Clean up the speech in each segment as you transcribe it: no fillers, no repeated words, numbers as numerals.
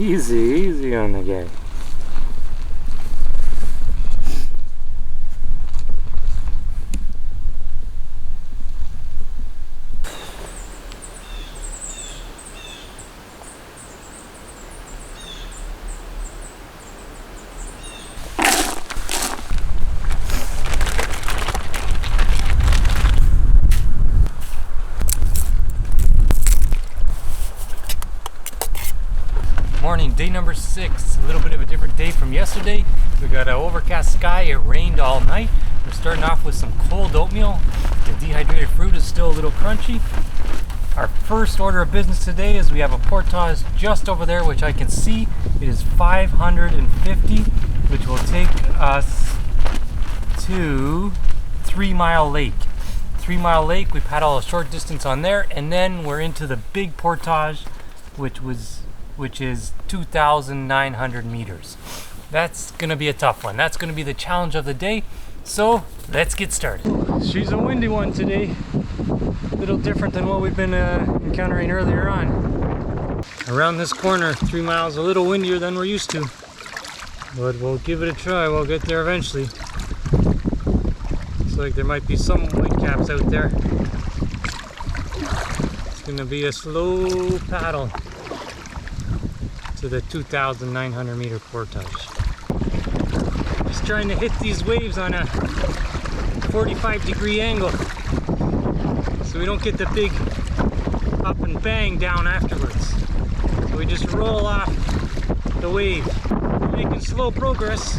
Easy, easy on the guy. Morning, day number 6. A little bit of a different day from yesterday. We got an overcast sky. It rained all night. We're starting off with some cold oatmeal. The dehydrated fruit is still a little crunchy. Our first order of business today is we have a portage just over there, which I can see. It is 550, which will take us to 3 Mile Lake. 3 Mile Lake, we paddle a short distance on there, and then we're into the big portage, which is 2,900 meters. That's gonna be a tough one. That's gonna be the challenge of the day. So let's get started. She's a windy one today. A little different than what we've been encountering earlier on. Around this corner, 3 miles, a little windier than we're used to. But we'll give it a try. We'll get there eventually. Looks like there might be some white caps out there. It's gonna be a slow paddle to the 2,900 meter portage. Just trying to hit these waves on a 45-degree angle so we don't get the big up and bang down afterwards. So we just roll off the wave. We're making slow progress.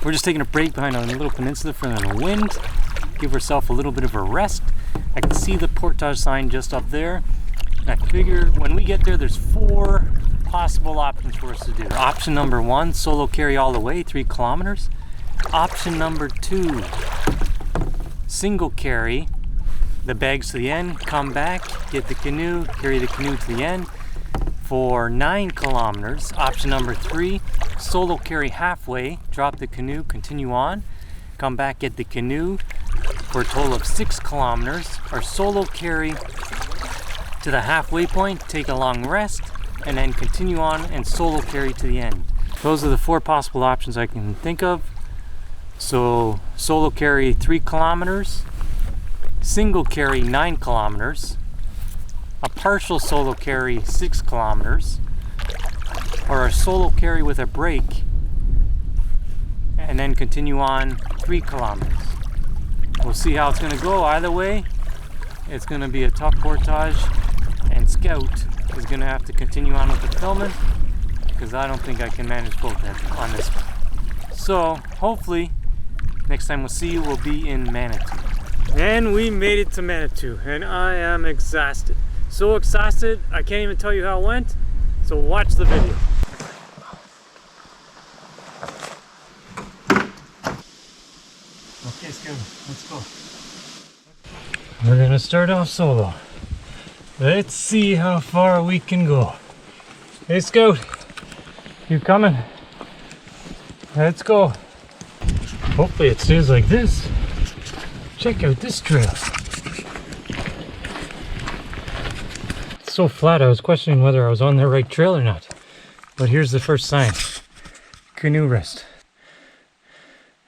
We're just taking a break behind a little peninsula from the wind. Give ourselves a little bit of a rest. I can see the portage sign just up there. And I figure when we get there, there's 4 possible options for us to do. Option number 1, solo carry all the way, 3 kilometers. Option number 2, single carry the bags to the end, come back, get the canoe, carry the canoe to the end for 9 kilometers. Option number 3, solo carry halfway, drop the canoe, continue on, come back, get the canoe for a total of 6 kilometers, or solo carry to the halfway point, take a long rest, and then continue on and solo carry to the end. Those are the 4 possible options I can think of. So solo carry 3 kilometers, single carry 9 kilometers, a partial solo carry 6 kilometers, or a solo carry with a break and then continue on 3 kilometers. We'll see how it's going to go. Either way, it's going to be a tough portage, and Scout is going to have to continue on with the filming because I don't think I can manage both on this one. So hopefully next time we'll see you will be in Manitou. And we made it to Manitou, and I am exhausted. So exhausted I can't even tell you how it went. So watch the video. Okay, Scout, let's go. We're gonna start off solo. Let's see how far we can go. Hey Scout, you coming? Let's go. Hopefully it stays like this. Check out this trail. It's so flat I was questioning whether I was on the right trail or not. But here's the first sign. Canoe rest.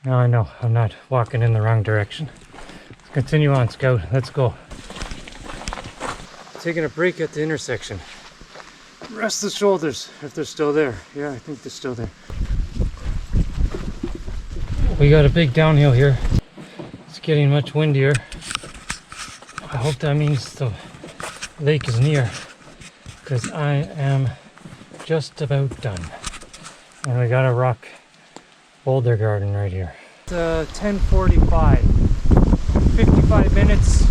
Now I know I'm not walking in the wrong direction. Let's continue on, Scout. Let's go. Taking a break at the intersection. Rest the shoulders if they're still there. Yeah, I think they're still there. We got a big downhill here. It's getting much windier. I hope that means the lake is near, because I am just about done. And we got a rock boulder garden right here. It's 10:45. 55 minutes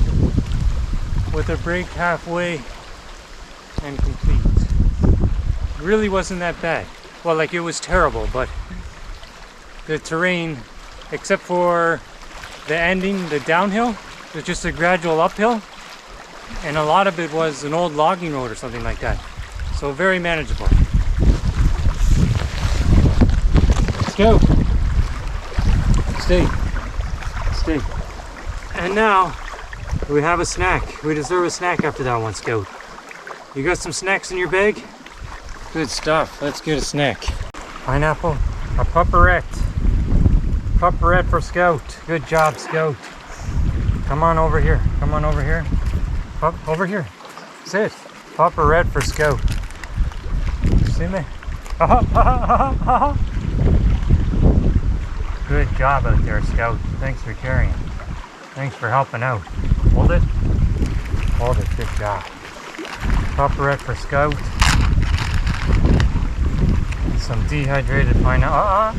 with a break halfway and complete. Really wasn't that bad. Well, like, it was terrible, but the terrain, except for the ending, the downhill, was just a gradual uphill, and a lot of it was an old logging road or something like that. So very manageable. Let's go. Stay. Stay. And now we have a snack. We deserve a snack after that one, Scout. You got some snacks in your bag? Good stuff. Let's get a snack. Pineapple, a pupperette. Pupperette for Scout. Good job, Scout. Come on over here. Come on over here. Over here. Sit. Pupperette for Scout. See me? Good job out there, Scout. Thanks for carrying. Thanks for helping out. Hold it. Hold it. Good job. Pupperette for Scout. Some dehydrated pineapple.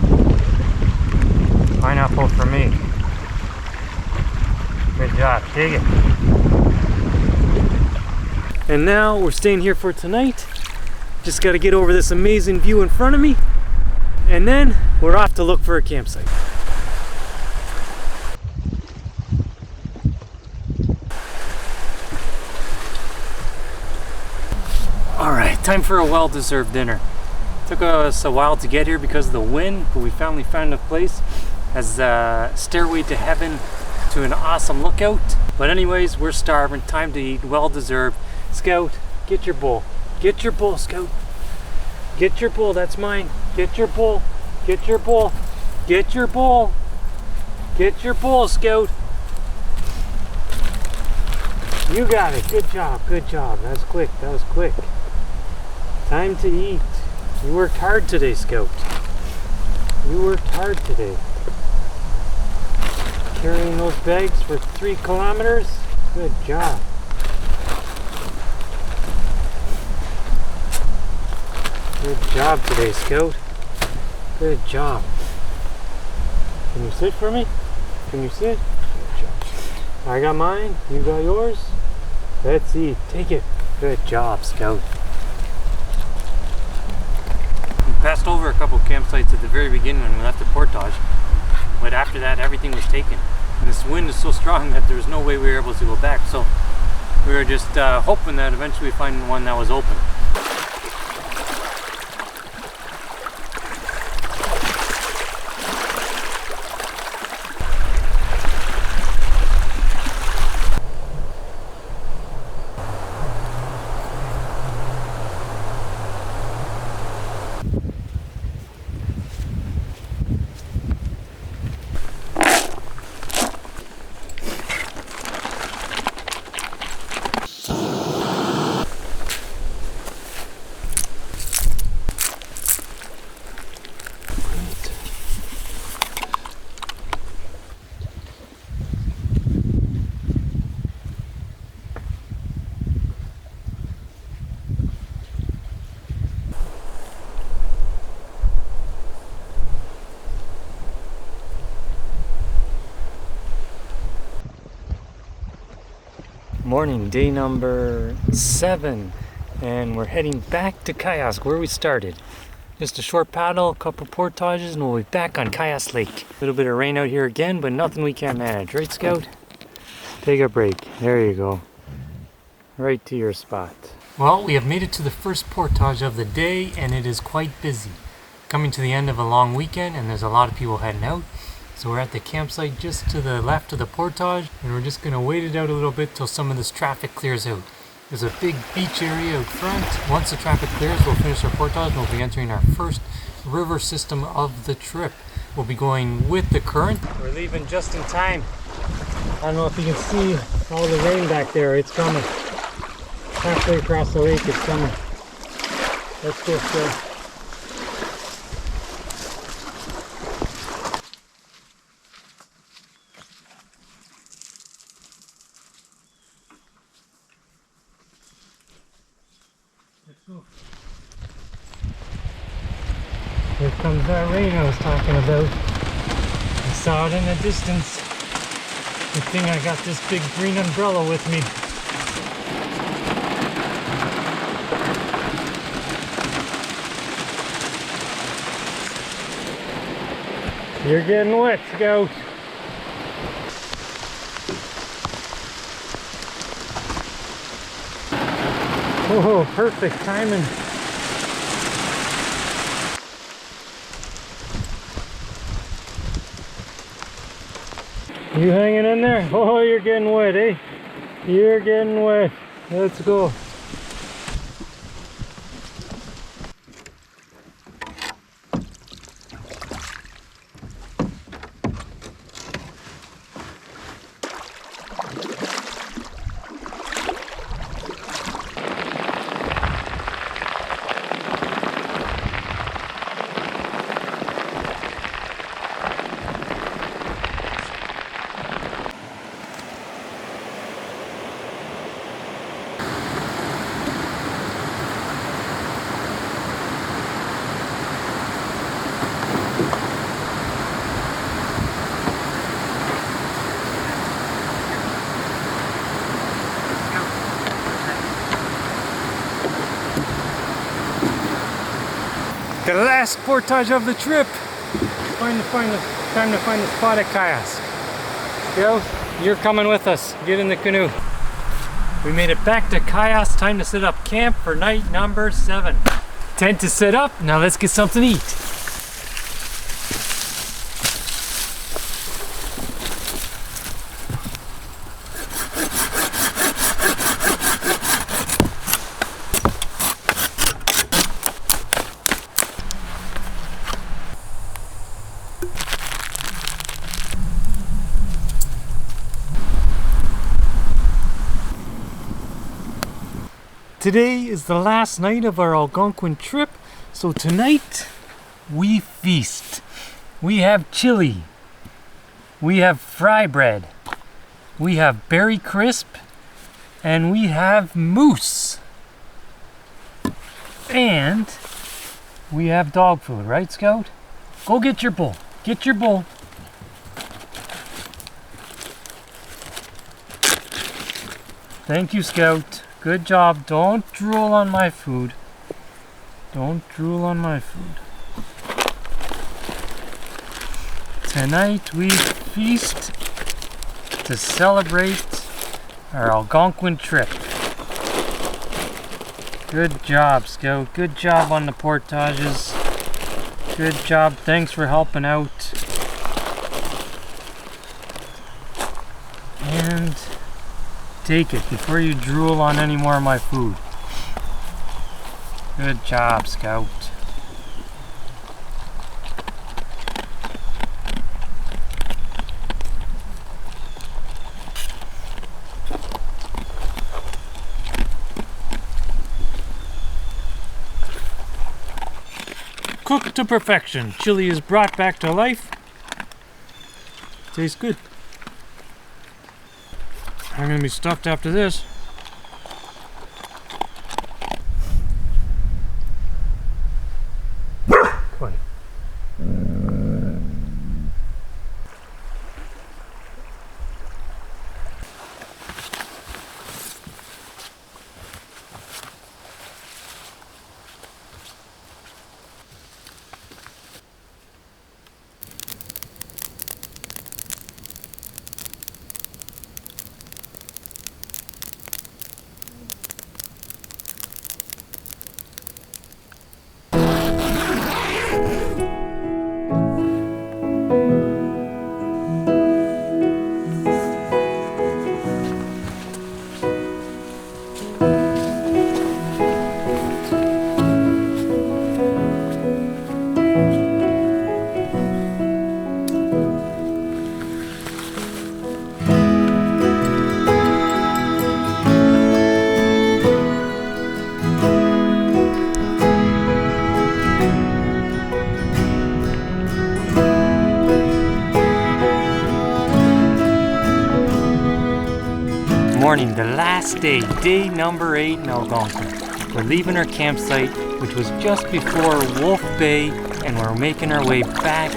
Pineapple for me. Good job. Take it. And now we're staying here for tonight. Just got to get over this amazing view in front of me. And then we're off to look for a campsite. Alright, time for a well-deserved dinner. Took us a while to get here because of the wind, but we finally found a place. Has a stairway to heaven to an awesome lookout. But anyways, we're starving. Time to eat. Well-deserved. Scout, get your bowl. Get your bowl, Scout. Get your bowl. That's mine. Get your bowl. Get your bowl. Get your bowl. Get your bowl, Scout. You got it. Good job. Good job. That was quick. That was quick. Time to eat. You worked hard today, Scout. You worked hard today. Carrying those bags for 3 kilometers. Good job. Good job today, Scout. Good job. Can you sit for me? Can you sit? Good job. I got mine. You got yours. Let's eat. Take it. Good job, Scout. We passed over a couple campsites at the very beginning when we left the portage, but after that everything was taken. And this wind is so strong that there was no way we were able to go back. So we were just hoping that eventually we'd find one that was open. Morning, day number 7, and we're heading back to Kiosk where we started. Just a short paddle, a couple portages, and we'll be back on Kiosk Lake. A little bit of rain out here again, but nothing we can't manage, right, Scout? Take a break. There you go. Right to your spot. Well, we have made it to the first portage of the day, and it is quite busy. Coming to the end of a long weekend, and there's a lot of people heading out. So we're at the campsite just to the left of the portage, and we're just going to wait it out a little bit till some of this traffic clears out. There's a big beach area out front. Once the traffic clears, we'll finish our portage and we'll be entering our first river system of the trip. We'll be going with the current. We're leaving just in time. I don't know if you can see all the rain back there. It's coming. Halfway across the lake, it's coming. Let's go slow. Here comes that rain I was talking about. I saw it in the distance. Good thing I got this big green umbrella with me. You're getting wet, Scout. Oh, perfect timing. You hanging in there? Oh, you're getting wet, eh? You're getting wet. Let's go. The last portage of the trip. Time to find the spot at Kiosk. Yo, you're coming with us. Get in the canoe. We made it back to Kiosk. Time to set up camp for night number 7. Tent is set up. Now let's get something to eat. Today is the last night of our Algonquin trip, so tonight we feast. We have chili, we have fry bread, we have berry crisp, and we have moose. And we have dog food, right, Scout? Go get your bowl. Get your bowl. Thank you, Scout. Good job. Don't drool on my food. Don't drool on my food. Tonight we feast to celebrate our Algonquin trip. Good job, Scout. Good job on the portages. Good job. Thanks for helping out. And take it before you drool on any more of my food. Good job, Scout. Cooked to perfection. Chili is brought back to life. Tastes good. I'm gonna be stuffed after this. Come on. Morning, the last day, day number 8 in Algonquin. We're leaving our campsite, which was just before Wolf Bay, and we're making our way back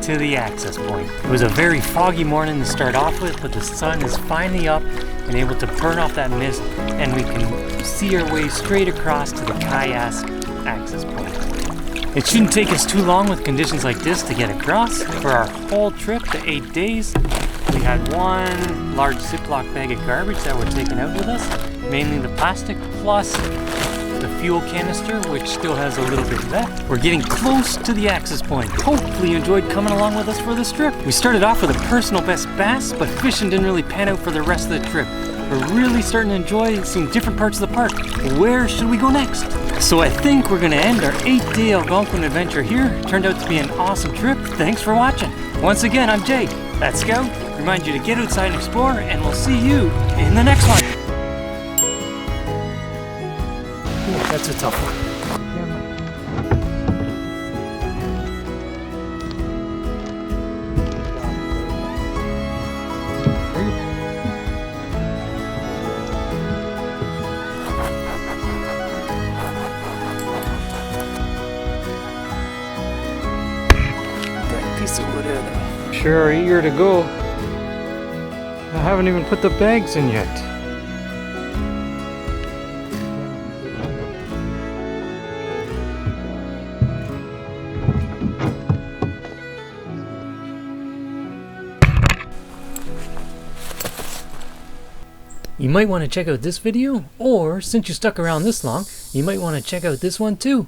to the access point. It was a very foggy morning to start off with, but the sun is finally up and able to burn off that mist, and we can see our way straight across to the Kiosk access point. It shouldn't take us too long with conditions like this to get across. For our whole trip, the 8 days, we had one large Ziploc bag of garbage that we're taking out with us, mainly the plastic plus the fuel canister, which still has a little bit left. We're getting close to the access point. Hopefully you enjoyed coming along with us for this trip. We started off with a personal best bass, but fishing didn't really pan out for the rest of the trip. We're really starting to enjoy seeing different parts of the park. Where should we go next? So I think we're gonna end our 8-day Algonquin adventure here. Turned out to be an awesome trip. Thanks for watching. Once again, I'm Jay. That's Scout. Remind you to get outside and explore, and we'll see you in the next one. Ooh, that's a tough one. That piece of wood there. Sure are eager to go. I haven't even put the bags in yet. You might want to check out this video, or since you stuck around this long, you might want to check out this one too.